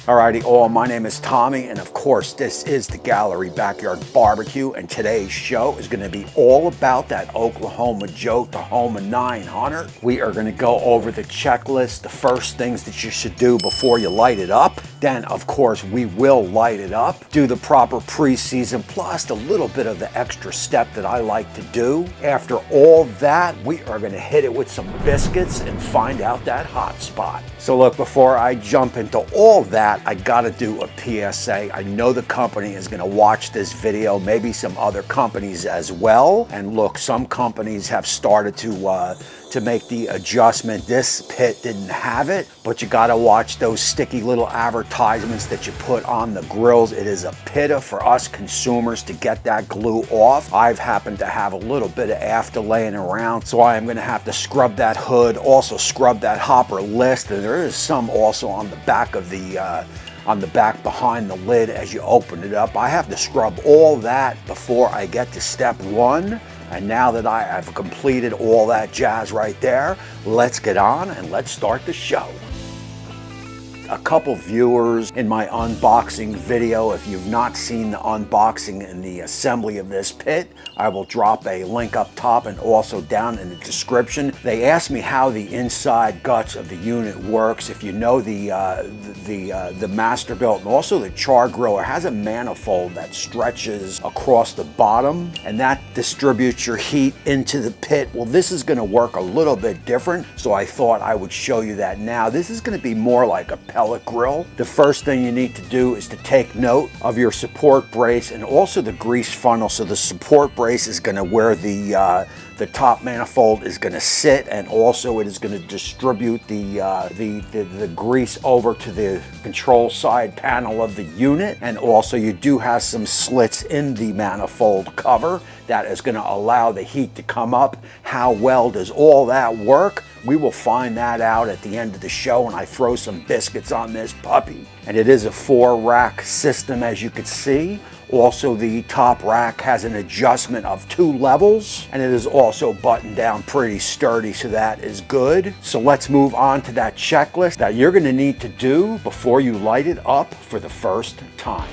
Alrighty all, my name is Tommy, and of course this is the Gallery Backyard Barbecue, and today's show is going to be all about that Oklahoma Joe Tahoma 900. We are going to go over the checklist, the first things that you should do before you light it up. Then of course we will light it up, do the proper pre-season, plus a little bit of the extra step that I like to do. After all that, we are going to hit it with some biscuits and find out that hot spot. So look, before I jump into all that, I gotta do a PSA. I know the company is gonna watch this video, maybe some other companies as well. And look, some companies have started to make the adjustment. This pit didn't have it, but you gotta watch those sticky little advertisements that you put on the grills. It is a pitta for us consumers to get that glue off. I've happened to have a little bit of after laying around, so I am gonna have to scrub that hood, also scrub that hopper list, and there is some also on the back of the on the back behind the lid as you open it up. I have to scrub all that before I get to step one. And now that I have completed all that jazz right there, let's get on and let's start the show. A couple viewers in my unboxing video, if you've not seen the unboxing and the assembly of this pit, I will drop a link up top and also down in the description. They asked me how the inside guts of the unit works. If you know the Masterbuilt and also the char griller has a manifold that stretches across the bottom, and that distributes your heat into the pit. Well, this is going to work a little bit different, so I thought I would show you that now. This is going to be more like a pellet grill. The first thing you need to do is to take note of your support brace and also the grease funnel. So the support brace is going to where the top manifold is going to sit, and also it is going to distribute the grease over to the control side panel of the unit. And also you do have some slits in the manifold cover that is going to allow the heat to come up. How well does all that work? We will find that out at the end of the show when I throw some biscuits on this puppy. And it is a 4-rack system, as you can see. Also, the top rack has an adjustment of 2 levels, and it is also buttoned down pretty sturdy, so that is good. So let's move on to that checklist that you're going to need to do before you light it up for the first time.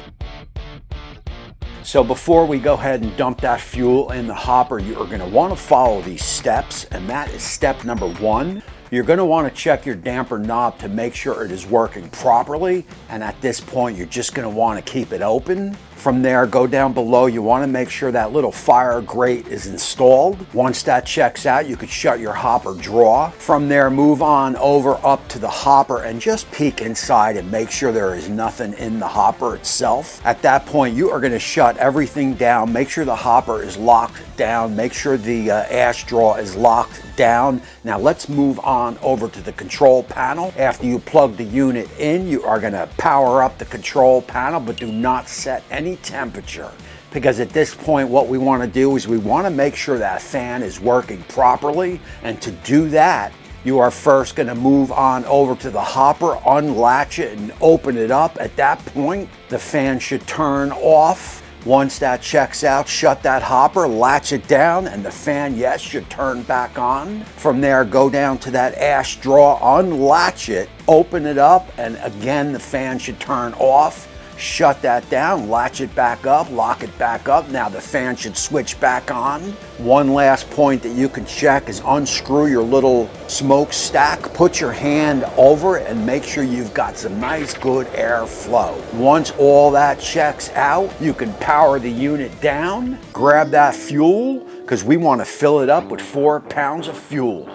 So before we go ahead and dump that fuel in the hopper, you are going to want to follow these steps, and that is step number 1. You're going to want to check your damper knob to make sure it is working properly, and at this point you're just going to want to keep it open. From there, go down below. You want to make sure that little fire grate is installed. Once that checks out, you could shut your hopper drawer. From there, move on over up to the hopper and just peek inside and make sure there is nothing in the hopper itself. At that point, you are going to shut everything down. Make sure the hopper is locked down. Make sure the ash drawer is locked down. Now let's move on over to the control panel. After you plug the unit in, you are going to power up the control panel, but do not set any temperature, because at this point what we want to do is we want to make sure that fan is working properly. And to do that, you are first going to move on over to the hopper, unlatch it and open it up. At that point the fan should turn off. Once that checks out, shut that hopper, latch it down, and the fan, yes, should turn back on. From there, go down to that ash drawer, unlatch it, open it up, and again the fan should turn off. Shut that down, latch it back up, lock it back up. Now the fan should switch back on. One last point that you can check is unscrew your little smokestack, put your hand over it, and make sure you've got some nice good airflow. Once all that checks out, you can power the unit down, grab that fuel, because we want to fill it up with 4 pounds of fuel.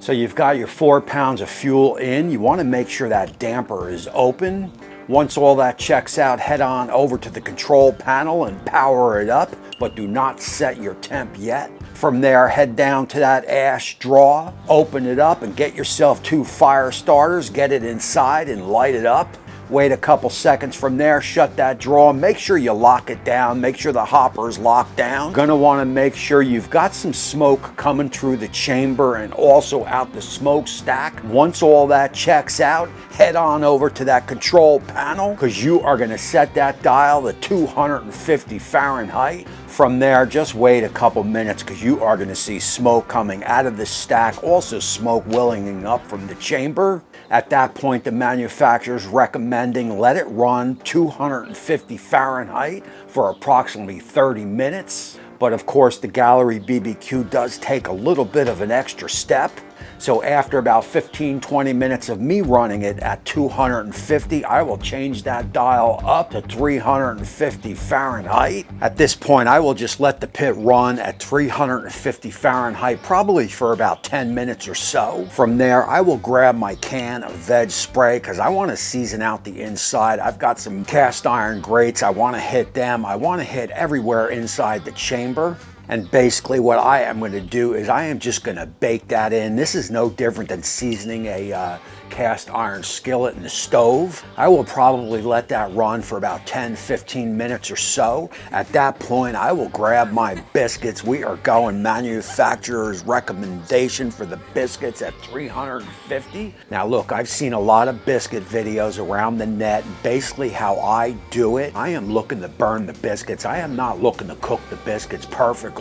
So you've got your 4 pounds of fuel in. You want to make sure that damper is open. Once all that checks out, head on over to the control panel and power it up, but do not set your temp yet. From there, head down to that ash drawer, open it up and get yourself 2 fire starters, get it inside and light it up. Wait a couple seconds. From there, shut that drawer. Make sure you lock it down. Make sure the hopper is locked down. Gonna want to make sure you've got some smoke coming through the chamber and also out the smokestack. Once all that checks out, head on over to that control panel, because you are going to set that dial to 250 Fahrenheit. From there, just wait a couple minutes because you are going to see smoke coming out of the stack, also smoke wellinging up from the chamber. At that point, the manufacturer is recommending let it run 250 Fahrenheit for approximately 30 minutes. But of course, the Gallery BBQ does take a little bit of an extra step. So after about 15-20 minutes of me running it at 250, I will change that dial up to 350 Fahrenheit. At this point, I will just let the pit run at 350 Fahrenheit, probably for about 10 minutes or so. From there, I will grab my can of veg spray because I want to season out the inside. I've got some cast iron grates. I want to hit them. I want to hit everywhere inside the chamber. And basically what I am going to do is I am just going to bake that in. This is no different than seasoning a cast iron skillet in the stove. I will probably let that run for about 10-15 minutes or so. At that point, I will grab my biscuits. We are going manufacturer's recommendation for the biscuits at 350. Now look, I've seen a lot of biscuit videos around the net. Basically how I do it, I am looking to burn the biscuits. I am not looking to cook the biscuits perfectly.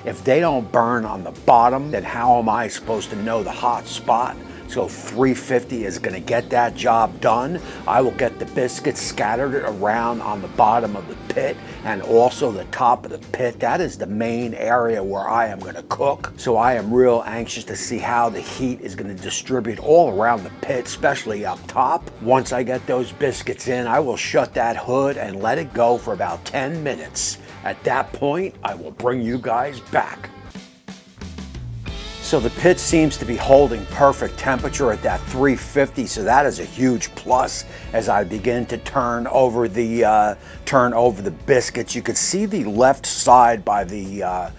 If they don't burn on the bottom, then how am I supposed to know the hot spot? So 350 is going to get that job done. I will get the biscuits scattered around on the bottom of the pit and also the top of the pit. That is the main area where I am going to cook. So I am real anxious to see how the heat is going to distribute all around the pit, especially up top. Once I get those biscuits in, I will shut that hood and let it go for about 10 minutes. At that point, I will bring you guys back. So the pit seems to be holding perfect temperature at that 350, so that is a huge plus as I begin to turn over the biscuits. You can see the left side by the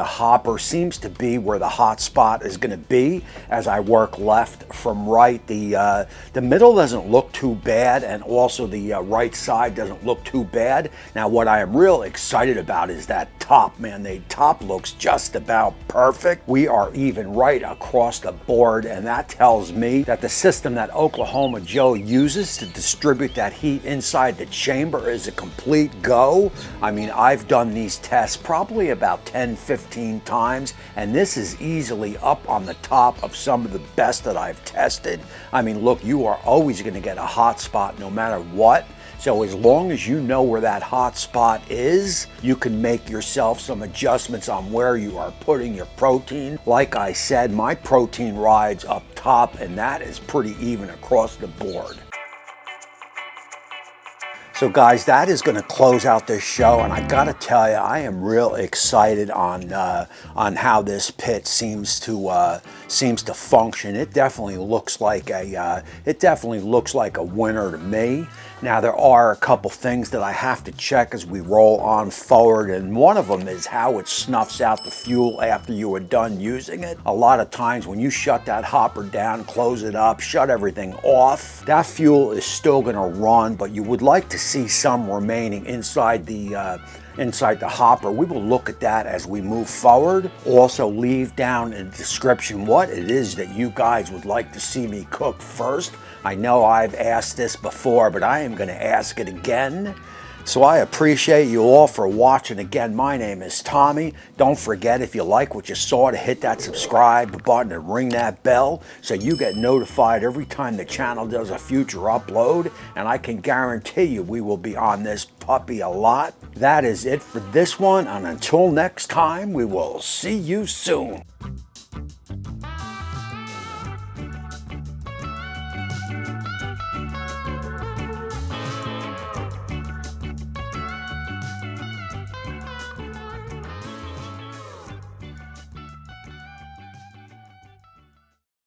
hopper seems to be where the hot spot is going to be as I work left from right. The middle doesn't look too bad, and also the right side doesn't look too bad. Now what I am real excited about is that top, man. The top looks just about perfect. We are even right across the board, and that tells me that the system that Oklahoma Joe uses to distribute that heat inside the chamber is a complete go. I mean, I've done these tests probably about 10-15 times, and this is easily up on the top of some of the best that I've tested. I mean, look, you are always going to get a hot spot no matter what. So as long as you know where that hot spot is, you can make yourself some adjustments on where you are putting your protein. Like I said, my protein rides up top, and that is pretty even across the board. So guys, that is going to close out this show, and I got to tell you, I am real excited on how this pit seems to function. It definitely looks like a winner to me. Now there are a couple things that I have to check as we roll on forward, and one of them is how it snuffs out the fuel after you are done using it. A lot of times when you shut that hopper down, close it up, shut everything off, that fuel is still going to run, but you would like to see some remaining inside the hopper. We will look at that as we move forward. Also leave down in the description what it is that you guys would like to see me cook first. I know I've asked this before, but I am going to ask it again. So I appreciate you all for watching. Again, my name is Tommy. Don't forget, if you like what you saw, to hit that subscribe button and ring that bell so you get notified every time the channel does a future upload. And I can guarantee you we will be on this puppy a lot. That is it for this one, and until next time, we will see you soon.